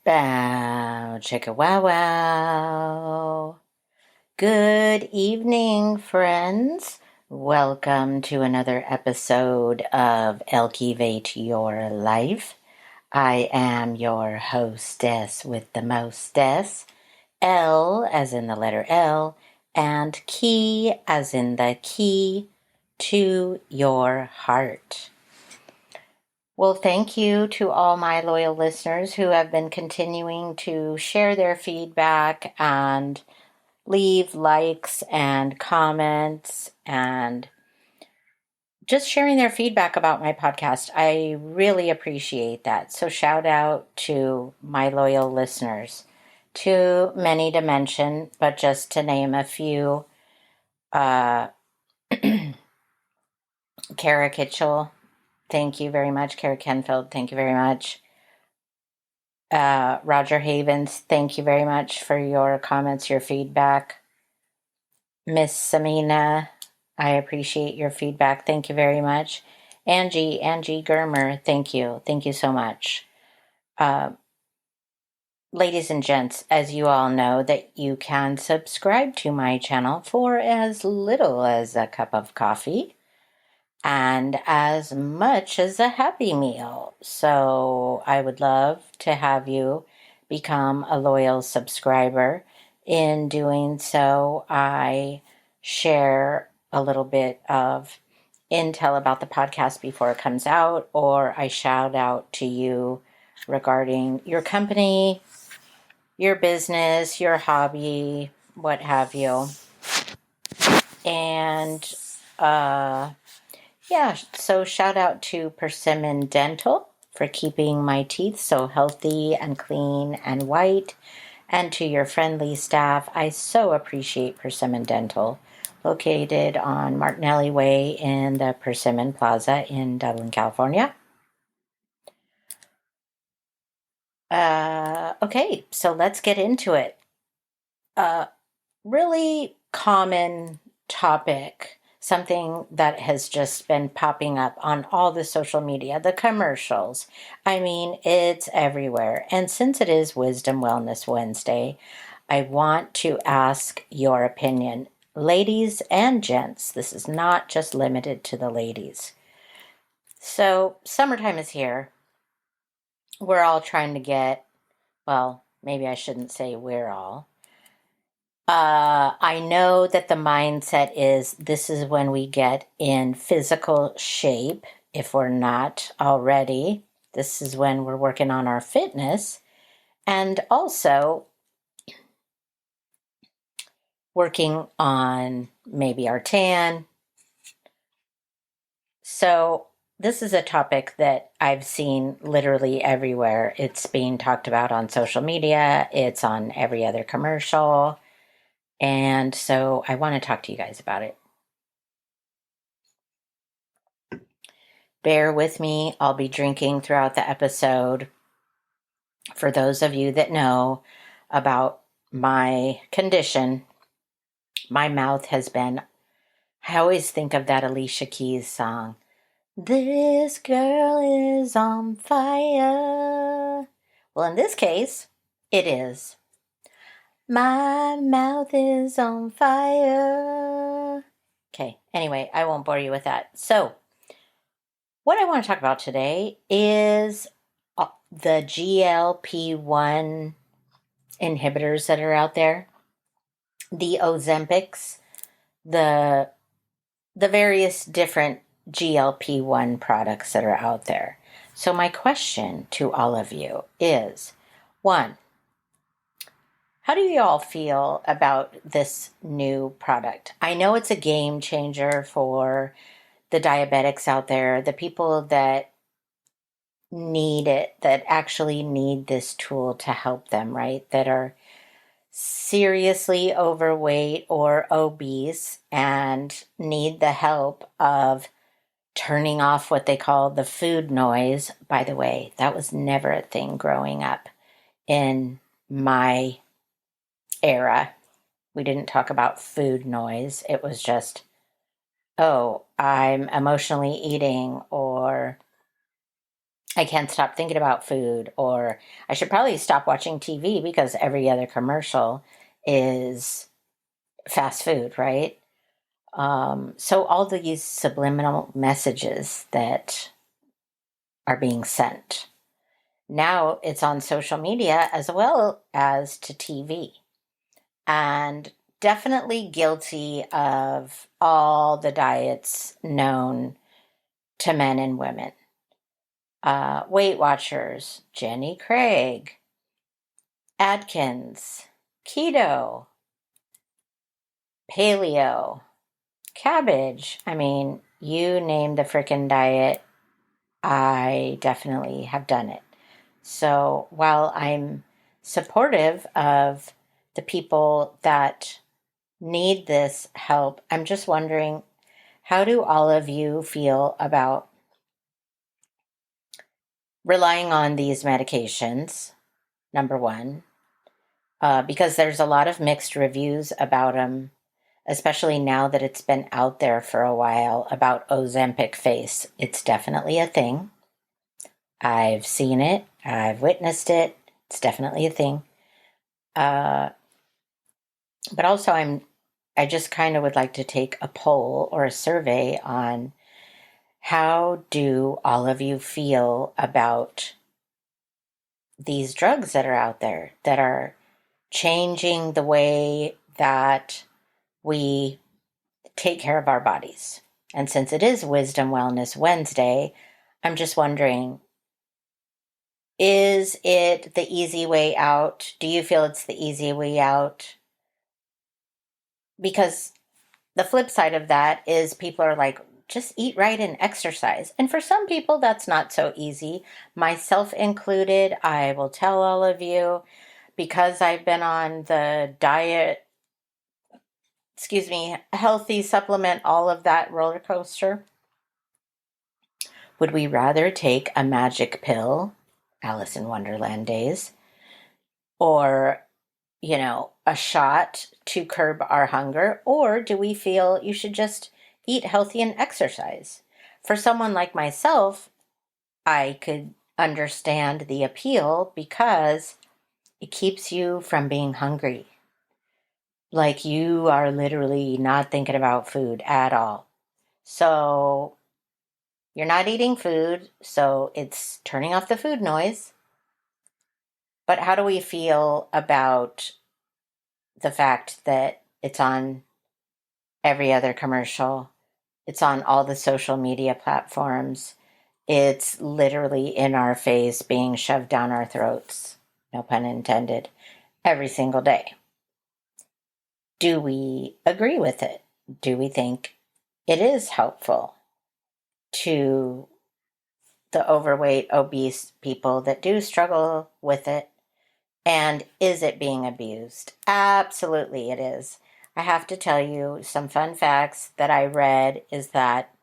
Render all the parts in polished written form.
Bow, chicka wow wow. Good evening, friends. Welcome to another episode of Elevate Your Life. I am your hostess with the mostess, L as in the letter L, and key as in the key to your heart. Well, thank you to all my loyal listeners who have been continuing to share their feedback and leave likes and comments and just sharing their feedback about my podcast. I really appreciate that. So shout out to my loyal listeners. Too many to mention, but just to name a few, Kara Kitchell, thank you very much. Kara Kenfield, thank you very much. Roger Havens, thank you very much for your comments, your feedback. Miss Samina, I appreciate your feedback. Thank you very much. Angie Germer, thank you. Thank you so much. Ladies and gents, as you all know, that you can subscribe to my channel for as little as a cup of coffee and as much as a Happy Meal. So I would love to have you become a loyal subscriber. In doing so, I share a little bit of intel about the podcast before it comes out, or I shout out to you regarding your company, your business, your hobby, what have you. And yeah, so shout out to Persimmon Dental for keeping my teeth so healthy and clean and white. And to your friendly staff, I so appreciate Persimmon Dental, located on Martinelli Way in the Persimmon Plaza in Dublin, California. Okay, so let's get into it. Really common topic, something that has just been popping up on all the social media, the commercials. I mean, it's everywhere. And since it is Wisdom Wellness Wednesday, I want to ask your opinion. Ladies and gents, this is not just limited to the ladies. So, summertime is here. We're all trying to get, well, maybe I shouldn't say we're all. I know that the mindset is this is when we get in physical shape, if we're not already. This is when we're working on our fitness and also working on maybe our tan. So this is a topic that I've seen literally everywhere. It's being talked about on social media. It's on every other commercial. And so I want to talk to you guys about it. Bear with me. I'll be drinking throughout the episode. For those of you that know about my condition, my mouth has been, I always think of that Alicia Keys song. This girl is on fire. Well, in this case, it is. My mouth is on fire. Okay, anyway, I won't bore you with that. So, what I want to talk about today is the GLP-1 inhibitors that are out there, the Ozempics, the various different GLP-1 products that are out there. So my question to all of you is, one, how do you all feel about this new product? I know it's a game changer for the diabetics out there, the people that need it, that actually need this tool to help them, right? That are seriously overweight or obese and need the help of turning off what they call the food noise. By the way, that was never a thing growing up in my era. We didn't talk about food noise. It was just, oh, I'm emotionally eating, or I can't stop thinking about food, or I should probably stop watching TV because every other commercial is fast food, right? So all these subliminal messages that are being sent. Now it's on social media as well as to TV. And definitely guilty of all the diets known to men and women. Weight Watchers, Jenny Craig, Atkins, keto, paleo, cabbage. I mean, you name the frickin' diet, I definitely have done it. So while I'm supportive of the people that need this help, I'm just wondering, how do all of you feel about relying on these medications? Number one, because there's a lot of mixed reviews about them, especially now that it's been out there for a while about Ozempic face. It's definitely a thing. I've seen it. I've witnessed it. It's definitely a thing. But also, I just kind of would like to take a poll or a survey on how do all of you feel about these drugs that are out there that are changing the way that we take care of our bodies. And since it is Wisdom Wellness Wednesday, I'm just wondering, is it the easy way out? Do you feel it's the easy way out? Because the flip side of that is people are like, just eat right and exercise. And for some people, that's not so easy. Myself included, I will tell all of you, because I've been on the diet, healthy supplement, all of that roller coaster. Would we rather take a magic pill, Alice in Wonderland days, or, a shot to curb our hunger? Or do we feel you should just eat healthy and exercise? For someone like myself, I could understand the appeal because it keeps you from being hungry. Like you are literally not thinking about food at all. So you're not eating food, so it's turning off the food noise. But how do we feel about the fact that it's on every other commercial? It's on all the social media platforms. It's literally in our face, being shoved down our throats, no pun intended, every single day. Do we agree with it? Do we think it is helpful to the overweight, obese people that do struggle with it? And is it being abused? Absolutely it is. I have to tell you some fun facts that I read is that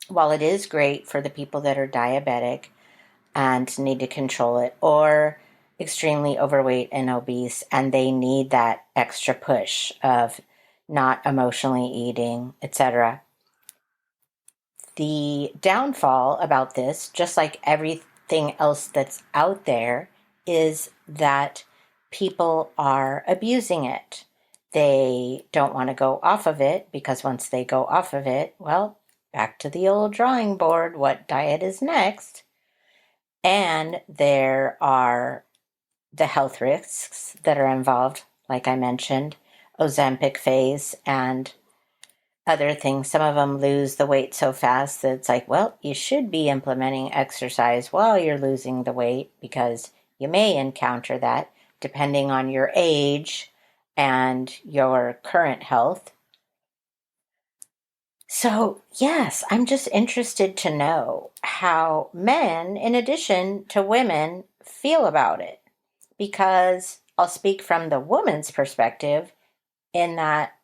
while it is great for the people that are diabetic and need to control it, or extremely overweight and obese, and they need that extra push of not emotionally eating, etc. The downfall about this, just like everything else that's out there, is that people are abusing it. They don't want to go off of it because once they go off of it, well, back to the old drawing board, what diet is next? And there are the health risks that are involved, like I mentioned, Ozempic phase and other things. Some of them lose the weight so fast that it's like, well, you should be implementing exercise while you're losing the weight because you may encounter that depending on your age and your current health. So, yes, I'm just interested to know how men, in addition to women, feel about it. Because I'll speak from the woman's perspective in that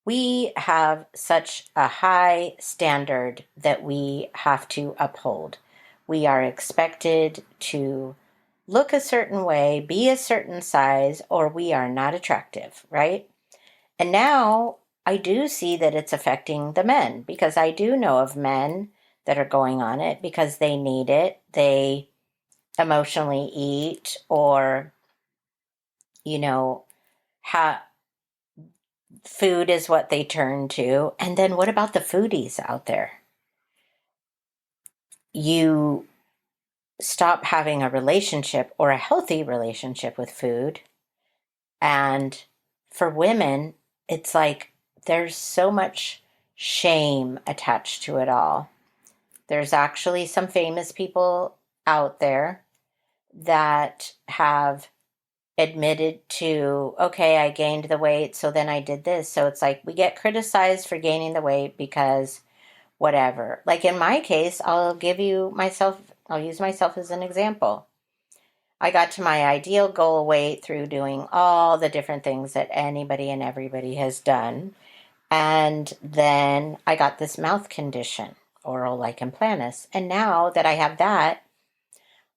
we have such a high standard that we have to uphold. We are expected to look a certain way, be a certain size, or we are not attractive, right? And now I do see that it's affecting the men because I do know of men that are going on it because they need it. They emotionally eat, or, food is what they turn to. And then what about the foodies out there? You stop having a relationship or a healthy relationship with food. And for women, it's like there's so much shame attached to it all. There's actually some famous people out there that have admitted to, okay, I gained the weight, so then I did this. So it's like we get criticized for gaining the weight because whatever. Like in my case, I'll use myself as an example. I got to my ideal goal weight through doing all the different things that anybody and everybody has done. And then I got this mouth condition, oral lichen planus. And now that I have that,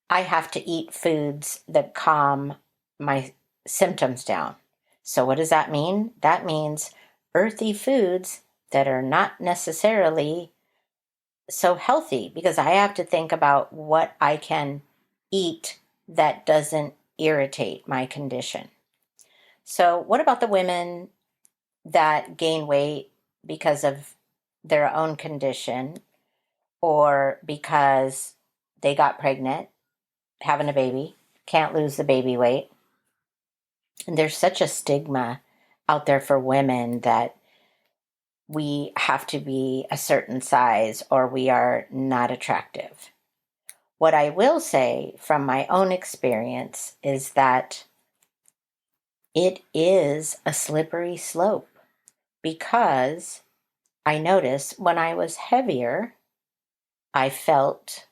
I have to eat foods that calm my symptoms down. So what does that mean? That means earthy foods that are not necessarily so healthy, because I have to think about what I can eat that doesn't irritate my condition. So what about the women that gain weight because of their own condition, or because they got pregnant, having a baby, can't lose the baby weight? And there's such a stigma out there for women that we have to be a certain size or we are not attractive. What I will say from my own experience is that it is a slippery slope, because I noticed when I was heavier, I felt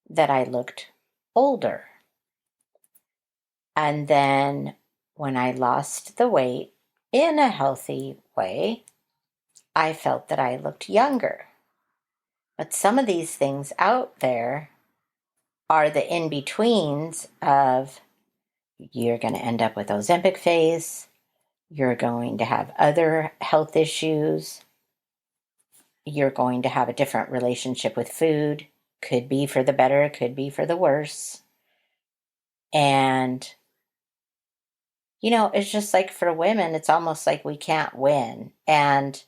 that I looked older. And then when I lost the weight in a healthy way, I felt that I looked younger. But some of these things out there are the in-betweens of you're going to end up with Ozempic face, you're going to have other health issues, you're going to have a different relationship with food, could be for the better, could be for the worse. And, it's just like for women, it's almost like we can't win. And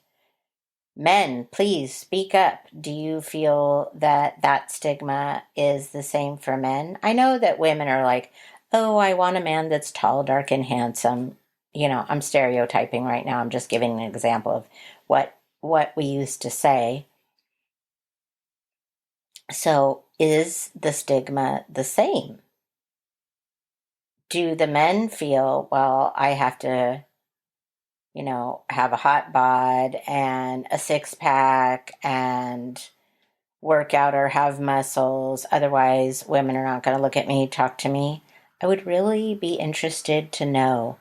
men, please speak up. Do you feel that that stigma is the same for men? I know that women are like, oh, I want a man that's tall, dark, and handsome. I'm stereotyping right now. I'm just giving an example of what we used to say. So is the stigma the same? Do the men feel, well, I have to, have a hot bod and a six pack and work out or have muscles, otherwise women are not going to look at me, talk to me? I would really be interested to know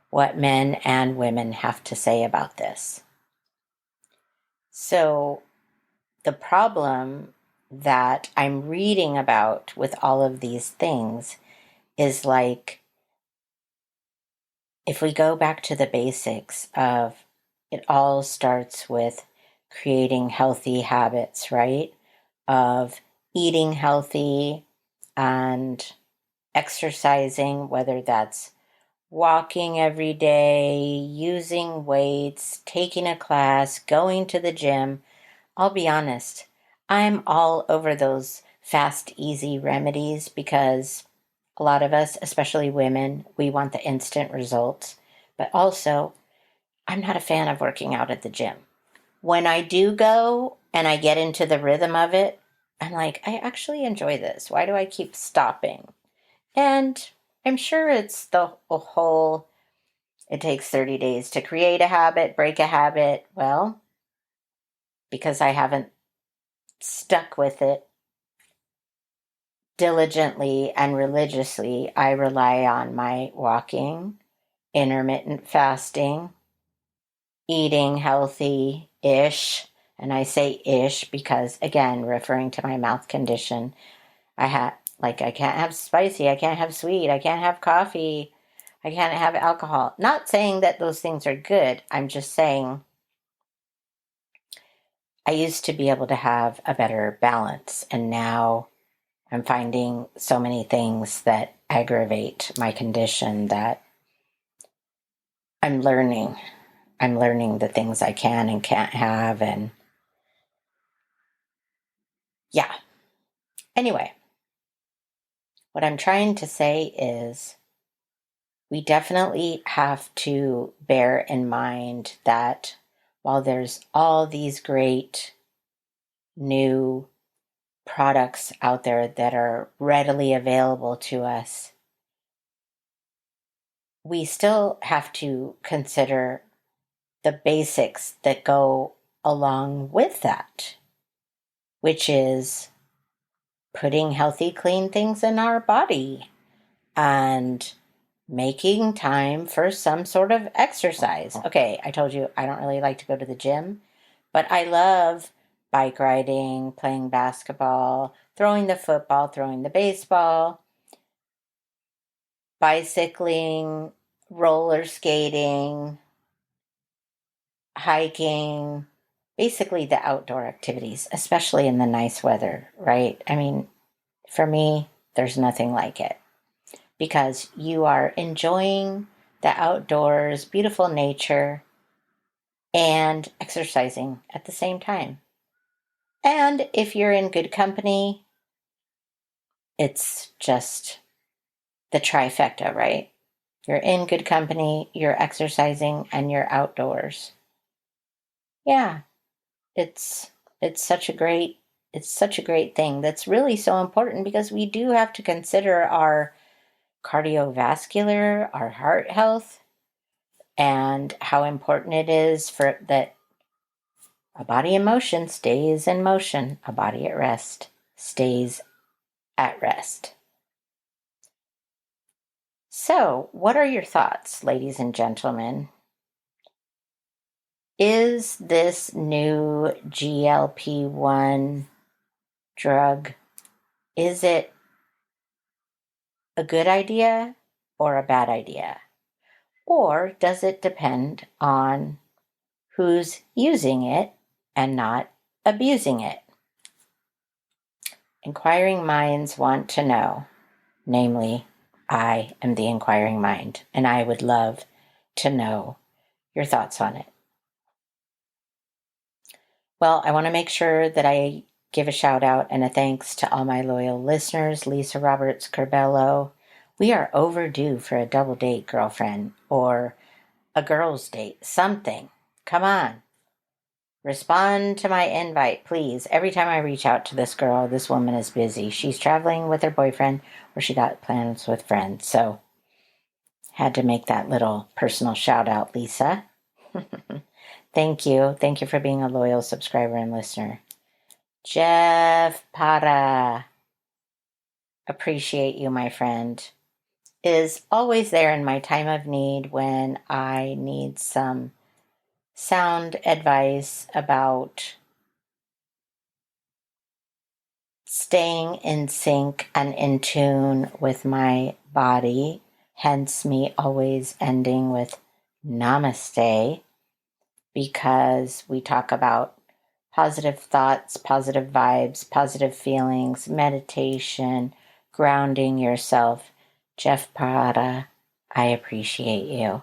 what men and women have to say about this. So the problem that I'm reading about with all of these things is like, if we go back to the basics of it, all starts with creating healthy habits, right? Of eating healthy and exercising, whether that's walking every day, using weights, taking a class, going to the gym. I'll be honest, I'm all over those fast, easy remedies because a lot of us, especially women, we want the instant results. But also, I'm not a fan of working out at the gym. When I do go and I get into the rhythm of it, I'm like, I actually enjoy this. Why do I keep stopping? And I'm sure it's the whole, it takes 30 days to create a habit, break a habit. Well, because I haven't stuck with it diligently and religiously, I rely on my walking, intermittent fasting, eating healthy-ish. And I say ish because, again, referring to my mouth condition, I can't have spicy, I can't have sweet, I can't have coffee, I can't have alcohol. Not saying that those things are good. I'm just saying I used to be able to have a better balance, and now I'm finding so many things that aggravate my condition that I'm learning. I'm learning the things I can and can't have, and yeah. Anyway, what I'm trying to say is we definitely have to bear in mind that while there's all these great new products out there that are readily available to us, we still have to consider the basics that go along with that, which is putting healthy, clean things in our body and making time for some sort of exercise. Okay, I told you I don't really like to go to the gym, but I love bike riding, playing basketball, throwing the football, throwing the baseball, bicycling, roller skating, hiking, basically the outdoor activities, especially in the nice weather, right? I mean, for me, there's nothing like it because you are enjoying the outdoors, beautiful nature, and exercising at the same time. And if you're in good company, it's just the trifecta, right? You're in good company, you're exercising, and you're outdoors. Yeah, it's it's such a great thing that's really so important because we do have to consider our cardiovascular, our heart health, and how important it is for that a body in motion stays in motion, a body at rest stays at rest. So, what are your thoughts, ladies and gentlemen? Is this new GLP-1 drug, is it a good idea or a bad idea? Or does it depend on who's using it and not abusing it? Inquiring minds want to know. Namely, I am the inquiring mind, and I would love to know your thoughts on it. Well, I want to make sure that I give a shout out and a thanks to all my loyal listeners. Lisa Roberts Corbello. We are overdue for a double date, girlfriend, or a girl's date, something. Come on. Respond to my invite, please. Every time I reach out to this girl, this woman is busy. She's traveling with her boyfriend or she got plans with friends. So, had to make that little personal shout out, Lisa. Thank you. Thank you for being a loyal subscriber and listener. Jeff Para. Appreciate you, my friend. Is always there in my time of need when I need some sound advice about staying in sync and in tune with my body. Hence me always ending with namaste, because we talk about positive thoughts, positive vibes, positive feelings, meditation, grounding yourself. Jeff Parada, I appreciate you.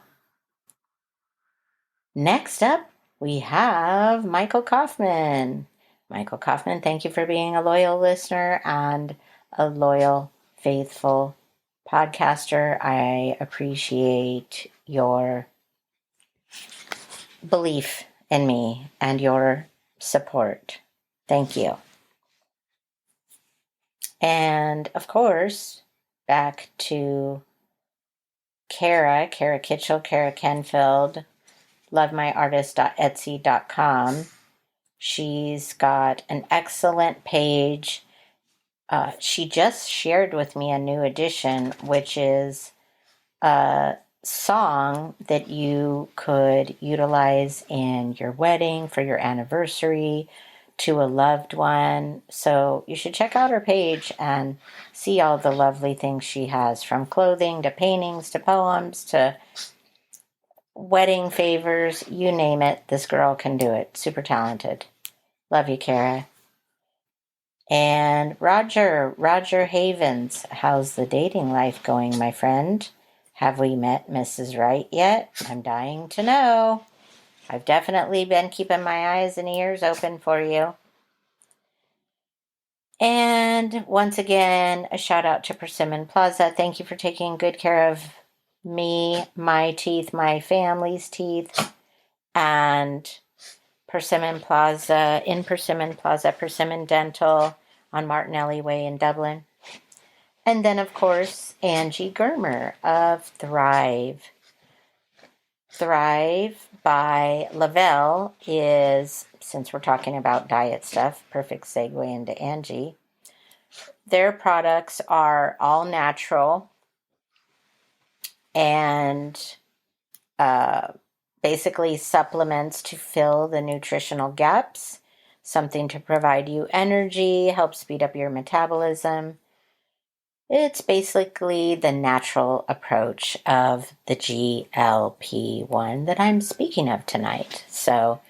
Next up, we have Michael Kaufman. Michael Kaufman, thank you for being a loyal listener and a loyal, faithful podcaster. I appreciate your belief in me and your support. Thank you. And of course, back to Kara Kitchell, Kara Kenfield, lovemyartist.etsy.com. She's got an excellent page. She just shared with me a new edition, which is a song that you could utilize in your wedding, for your anniversary, to a loved one. So you should check out her page and see all the lovely things she has, from clothing to paintings to poems to wedding favors, you name it. This girl can do it. Super talented. Love you, Kara. And Roger Havens, how's the dating life going, my friend? Have we met Mrs. Right yet? I'm dying to know. I've definitely been keeping my eyes and ears open for you. And once again, a shout out to Persimmon Plaza. Thank you for taking good care of me, my teeth, my family's teeth, and Persimmon Plaza, Persimmon Dental on Martinelli Way in Dublin. And then, of course, Angie Germer of Thrive. Thrive by Lavelle is, since we're talking about diet stuff, perfect segue into Angie. Their products are all natural and basically supplements to fill the nutritional gaps, something to provide you energy, help speed up your metabolism. It's basically the natural approach of the GLP-1 that I'm speaking of tonight. So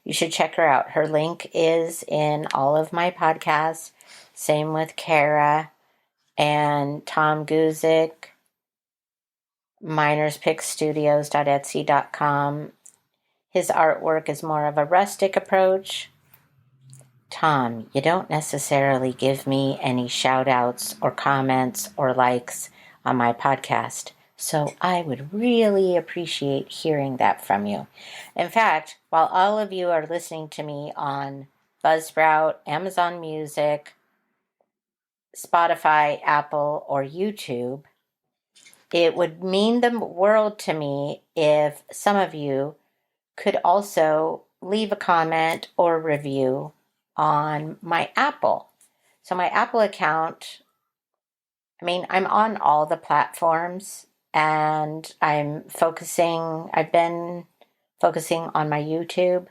you should check her out. Her link is in all of my podcasts. Same with Kara and Tom Guzik, minerspickstudios.etsy.com. His artwork is more of a rustic approach. Tom, you don't necessarily give me any shout outs or comments or likes on my podcast, so I would really appreciate hearing that from you. In fact, while all of you are listening to me on Buzzsprout, Amazon Music, Spotify, Apple, or YouTube, it would mean the world to me if some of you could also leave a comment or review on my Apple. So my Apple account, I'm on all the platforms and I've been focusing on my YouTube,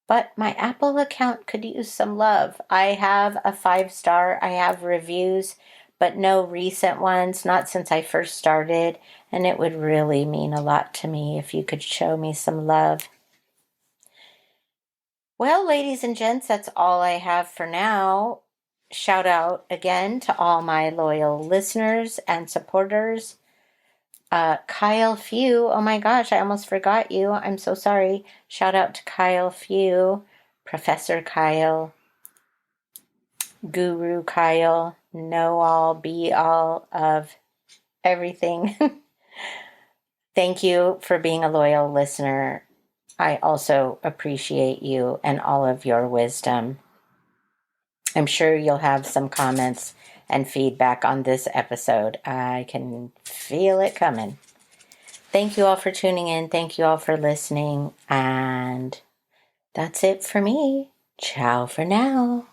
but my Apple account could use some love. I have a 5-star, I have reviews, but no recent ones, not since I first started, and it would really mean a lot to me if you could show me some love. Well, ladies and gents, that's all I have for now. Shout out again to all my loyal listeners and supporters. Kyle Few, oh my gosh, I almost forgot you. I'm so sorry. Shout out to Kyle Few, Professor Kyle, Guru Kyle, know all, be all of everything. Thank you for being a loyal listener. I also appreciate you and all of your wisdom. I'm sure you'll have some comments and feedback on this episode. I can feel it coming. Thank you all for tuning in. Thank you all for listening. And that's it for me. Ciao for now.